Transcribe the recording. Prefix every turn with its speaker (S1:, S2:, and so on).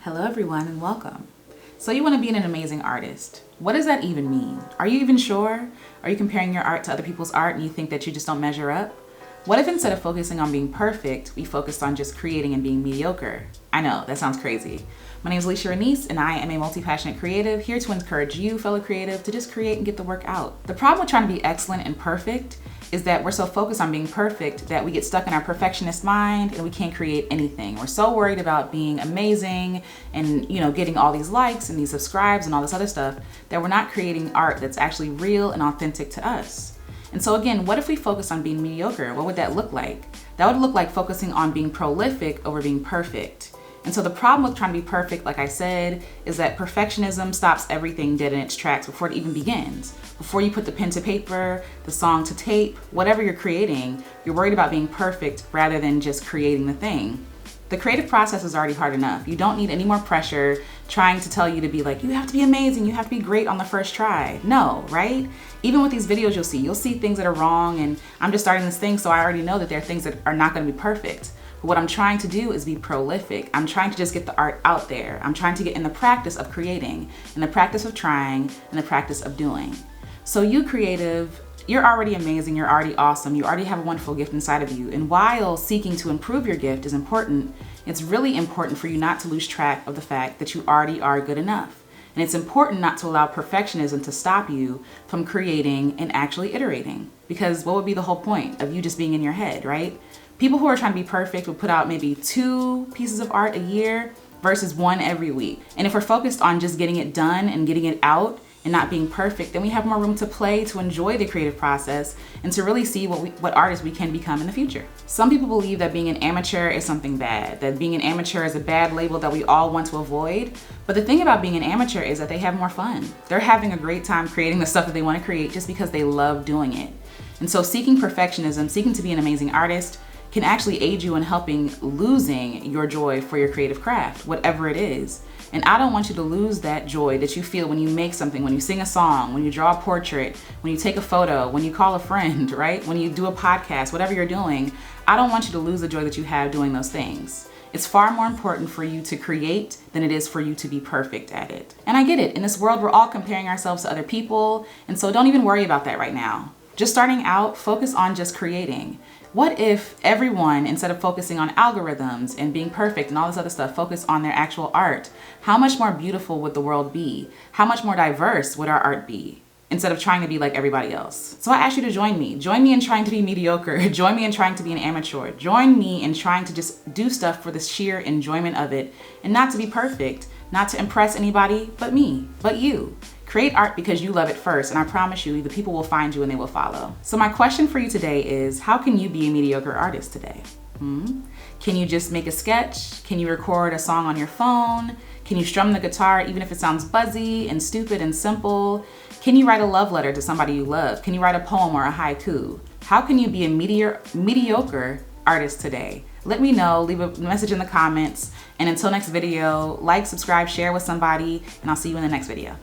S1: Hello everyone and welcome. So you want to be an amazing artist. What does that even mean? Are you even sure? Are you comparing your art to other people's art and you think that you just don't measure up? What if instead of focusing on being perfect, we focused on just creating and being mediocre? I know, that sounds crazy. My name is Alicia Renice and I am a multi-passionate creative here to encourage you, fellow creative, to just create and get the work out. The problem with trying to be excellent and perfect is that we're so focused on being perfect that we get stuck in our perfectionist mind and we can't create anything. We're so worried about being amazing and getting all these likes and these subscribes and all this other stuff that we're not creating art that's actually real and authentic to us. And so again, what if we focus on being mediocre? What would that look like? That would look like focusing on being prolific over being perfect. And so the problem with trying to be perfect, like I said, is that perfectionism stops everything dead in its tracks before it even begins. Before you put the pen to paper, the song to tape, whatever you're creating, you're worried about being perfect rather than just creating the thing. The creative process is already hard enough. You don't need any more pressure trying to tell you to be like, you have to be amazing, you have to be great on the first try. No, right? Even with these videos you'll see things that are wrong, and I'm just starting this thing, so I already know that there are things that are not going to be perfect. But what I'm trying to do is be prolific. I'm trying to just get the art out there. I'm trying to get in the practice of creating, in the practice of trying, in the practice of doing. So you creative, you're already amazing, you're already awesome, you already have a wonderful gift inside of you. And while seeking to improve your gift is important, it's really important for you not to lose track of the fact that you already are good enough. And it's important not to allow perfectionism to stop you from creating and actually iterating. Because what would be the whole point of you just being in your head, right? People who are trying to be perfect will put out maybe 2 pieces of art a year versus 1 every week. And if we're focused on just getting it done and getting it out and not being perfect, then we have more room to play, to enjoy the creative process, and to really see what artists we can become in the future. Some people believe that being an amateur is something bad, that being an amateur is a bad label that we all want to avoid. But the thing about being an amateur is that they have more fun. They're having a great time creating the stuff that they want to create just because they love doing it. And so seeking perfectionism, seeking to be an amazing artist, can actually aid you in helping losing your joy for your creative craft, whatever it is. And I don't want you to lose that joy that you feel when you make something, when you sing a song, when you draw a portrait, when you take a photo, when you call a friend, right? When you do a podcast, whatever you're doing, I don't want you to lose the joy that you have doing those things. It's far more important for you to create than it is for you to be perfect at it. And I get it. In this world, we're all comparing ourselves to other people. And so don't even worry about that right now. Just starting out, focus on just creating. What if everyone, instead of focusing on algorithms and being perfect and all this other stuff, focus on their actual art? How much more beautiful would the world be? How much more diverse would our art be? Instead of trying to be like everybody else. So I ask you to join me. Join me in trying to be mediocre. Join me in trying to be an amateur. Join me in trying to just do stuff for the sheer enjoyment of it and not to be perfect, not to impress anybody but me, but you. Create art because you love it first, and I promise you, the people will find you and they will follow. So my question for you today is, how can you be a mediocre artist today? Can you just make a sketch? Can you record a song on your phone? Can you strum the guitar even if it sounds buzzy and stupid and simple? Can you write a love letter to somebody you love? Can you write a poem or a haiku? How can you be a mediocre artist today? Let me know, leave a message in the comments, and until next video, like, subscribe, share with somebody, and I'll see you in the next video.